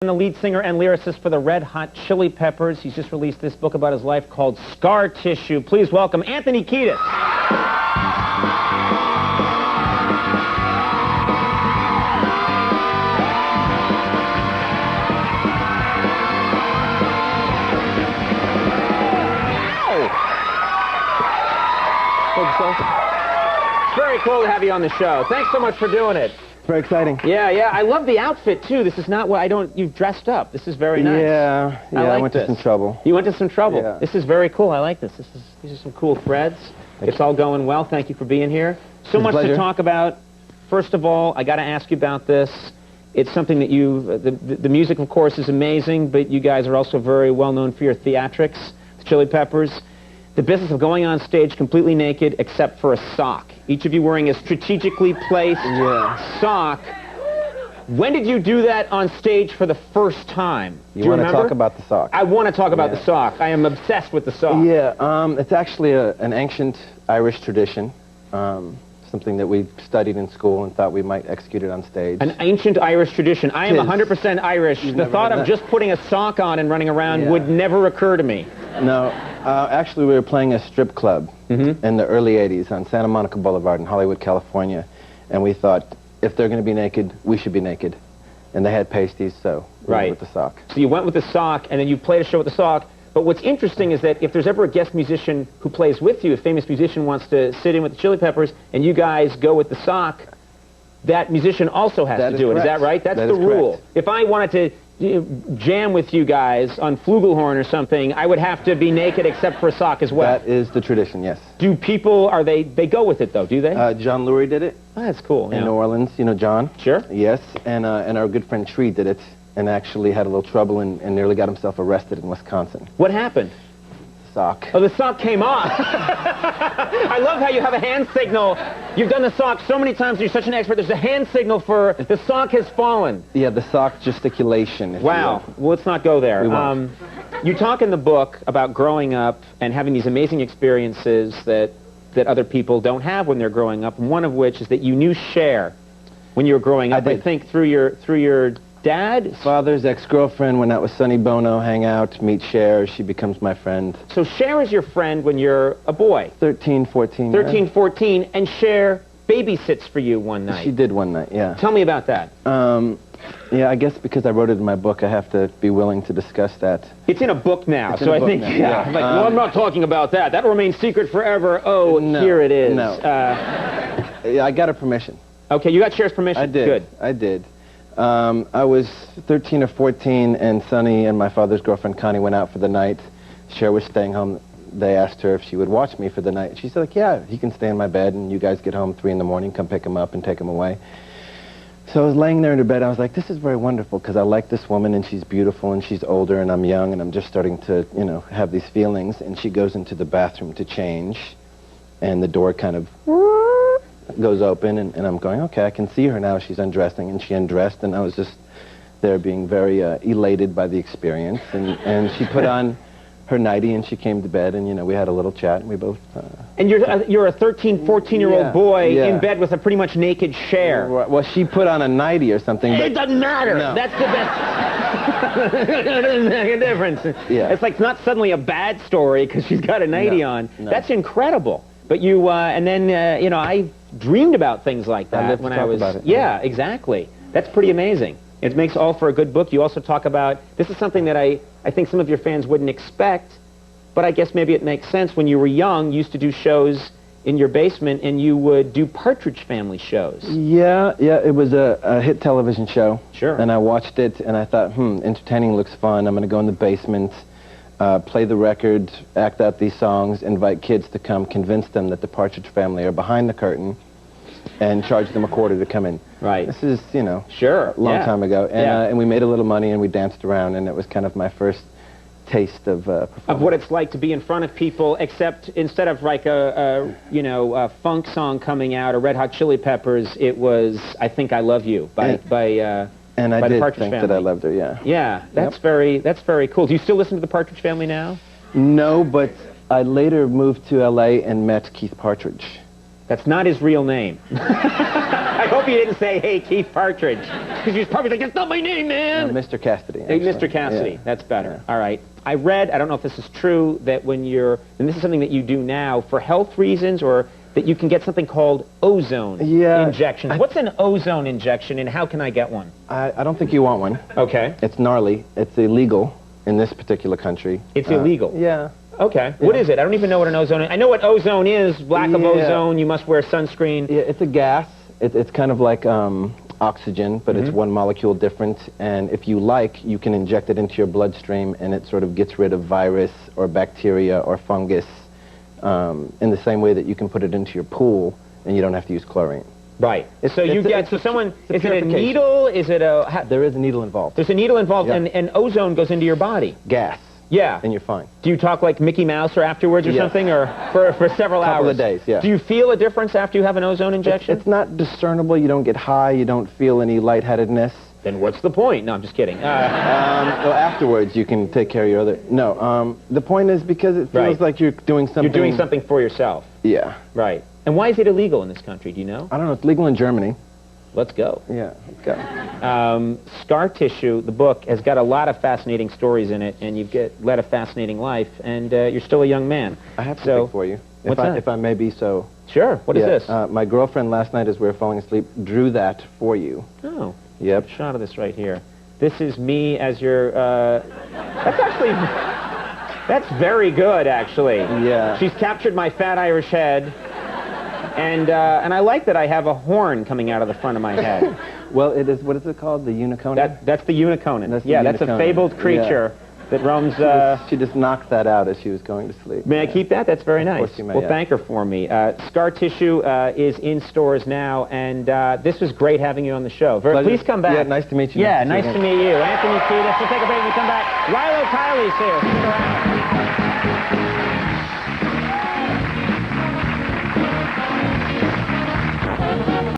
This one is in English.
the lead singer and lyricist for the Red Hot Chili Peppers. He's just released this book about his life called Scar Tissue. Please welcome Anthony Kiedis. It's very cool to have you on the show. Thanks so much for doing it. Very exciting. Yeah, yeah. I love the outfit, too. This is not what you've dressed up. This is very nice. Yeah, I went to some trouble. You went to some trouble. Yeah. This is very cool. I like this. These are some cool threads. It's all going well. Thank you for being here. So much to talk about. First of all, I got to ask you about this. It's something that the music, of course, is amazing, but you guys are also very well known for your theatrics, the Chili Peppers. The business of going on stage completely naked except for a sock. Each of you wearing a strategically placed sock. When did you do that on stage for the first time? Do you want to talk about the sock? I want to talk about the sock. I am obsessed with the sock. Yeah, it's actually an ancient Irish tradition. Something that we studied in school and thought we might execute it on stage. An ancient Irish tradition. I am 100% Irish. The thought of just putting a sock on and running around would never occur to me. No, actually we were playing a strip club in the early 80s on Santa Monica Boulevard in Hollywood, California. And we thought, if they're going to be naked, we should be naked. And they had pasties, so we went with the sock. So you went with the sock, and then you played a show with the sock. But what's interesting is that if there's ever a guest musician who plays with you, a famous musician wants to sit in with the Chili Peppers, and you guys go with the sock, that musician also has to do it. Is that right? That's the rule. If I wanted to jam with you guys on flugelhorn or something, I would have to be naked except for a sock as well. That is the tradition, yes. Do people, they go with it though, do they? John Lurie did it. Oh, that's cool. In New Orleans, you know John? Sure. Yes, and our good friend Tree did it. And actually had a little trouble and nearly got himself arrested in Wisconsin. What happened? Sock. Oh, the sock came off. I love how you have a hand signal. You've done the sock so many times, you're such an expert. There's a hand signal for the sock has fallen. Yeah, the sock gesticulation. Wow. Well, let's not go there. You talk in the book about growing up and having these amazing experiences that other people don't have when they're growing up, and one of which is that you knew Cher when you were growing up. I think through your dad? Father's ex-girlfriend, went out with Sonny Bono, hang out, meet Cher. She becomes my friend. So Cher is your friend when you're a boy? 13, 14. 13, 14, and Cher babysits for you one night. She did one night, yeah. Tell me about that. Yeah, I guess because I wrote it in my book, I have to be willing to discuss that. It's in a book now, so I think, like, well, I'm not talking about that. That'll remain secret forever. Oh, no, here it is. No. Yeah, I got her permission. Okay, you got Cher's permission? I did. Good. I did. I was 13 or 14, and Sonny and my father's girlfriend, Connie, went out for the night. Cher was staying home. They asked her if she would watch me for the night. She said, like, yeah, he can stay in my bed, and you guys get home 3 in the morning, come pick him up and take him away. So I was laying there in her bed. I was like, this is very wonderful, because I like this woman, and she's beautiful, and she's older, and I'm young, and I'm just starting to, you know, have these feelings. And she goes into the bathroom to change, and the door kind of goes open, and I'm going, okay, I can see her now. She's undressing, and she undressed, and I was just there being very elated by the experience, and she put on her nightie, and she came to bed, and, you know, we had a little chat, and we both... And you're a 13, 14-year-old boy in bed with a pretty much naked Cher. Well, she put on a nightie or something, but... It doesn't matter! No. That's the best... It doesn't make a difference. Yeah. It's like not suddenly a bad story because she's got a nightie on. No. That's incredible. But you, and then, you know, I dreamed about things like that when I was... Yeah, exactly. That's pretty amazing. It makes all for a good book. You also talk about... This is something that I think some of your fans wouldn't expect, but I guess maybe it makes sense. When you were young, you used to do shows in your basement, and you would do Partridge Family shows. Yeah, it was a hit television show. Sure. And I watched it, and I thought, entertaining looks fun. I'm going to go in the basement, play the record, act out these songs, invite kids to come, convince them that the Partridge Family are behind the curtain, and charge them $0.25 to come in. Right. This is, you know, a long time ago. And, and we made a little money, and we danced around, and it was kind of my first taste of performance. Of what it's like to be in front of people, except instead of like a funk song coming out, or Red Hot Chili Peppers, it was I Think I Love You by and I did think that I loved her, yeah. Yeah, that's very cool. Do you still listen to the Partridge Family now? No, but I later moved to L.A. and met Keith Partridge. That's not his real name. I hope hope you didn't say, hey, Keith Partridge. Because he was probably like, that's not my name, man. No, Mr. Cassidy. Hey, Mr. Cassidy. Yeah. That's better. Yeah. All right. I read, I don't know if this is true, that when you're, and this is something that you do now, for health reasons, or that you can get something called ozone injections. What's an ozone injection, and how can I get one? I don't think you want one. Okay. It's gnarly. It's illegal in this particular country. It's illegal? Yeah. Okay. Yeah. What is it? I don't even know what an ozone is. I know what ozone is. Lack of ozone, you must wear sunscreen. Yeah, it's a gas. It's kind of like oxygen, but it's one molecule different. And if you like, you can inject it into your bloodstream, and it sort of gets rid of virus or bacteria or fungus in the same way that you can put it into your pool, and you don't have to use chlorine. Right. So you get, so someone, is it a needle? Is it a... There is a needle involved. There's a needle involved, and ozone goes into your body. Gas. Yeah. And you're fine. Do you talk like Mickey Mouse or afterwards or something, or for several hours? Couple of days, yeah. Do you feel a difference after you have an ozone injection? It's not discernible. You don't get high. You don't feel any lightheadedness. Then what's the point? No, I'm just kidding. Well, afterwards, you can take care of your other... No, the point is because it feels like you're doing something... You're doing something for yourself. Yeah. Right. And why is it illegal in this country? Do you know? I don't know. It's legal in Germany. Let's go. Yeah, let's go. Scar Tissue, the book, has got a lot of fascinating stories in it, and you've led a fascinating life, and you're still a young man. I have something for you, if I may be so. Sure. What is this? My girlfriend last night, as we were falling asleep, drew that for you. Oh. Yep. Shot of this right here. This is me as your... that's actually... That's very good, actually. Yeah. She's captured my fat Irish head. And I like that I have a horn coming out of the front of my head. Well, it is, what is it called? The unicorn? That's the unicorn. That's a fabled creature that roams... She just knocked that out as she was going to sleep. May I keep that? That's very nice. Of course you may. Well, thank her for me. Scar Tissue is in stores now, and this was great having you on the show. Please come back. Yeah, nice to meet you. Yeah, nice to meet you. Anthony Kiedis. We'll take a break and we come back. Lilo Kiley's here. Stick around.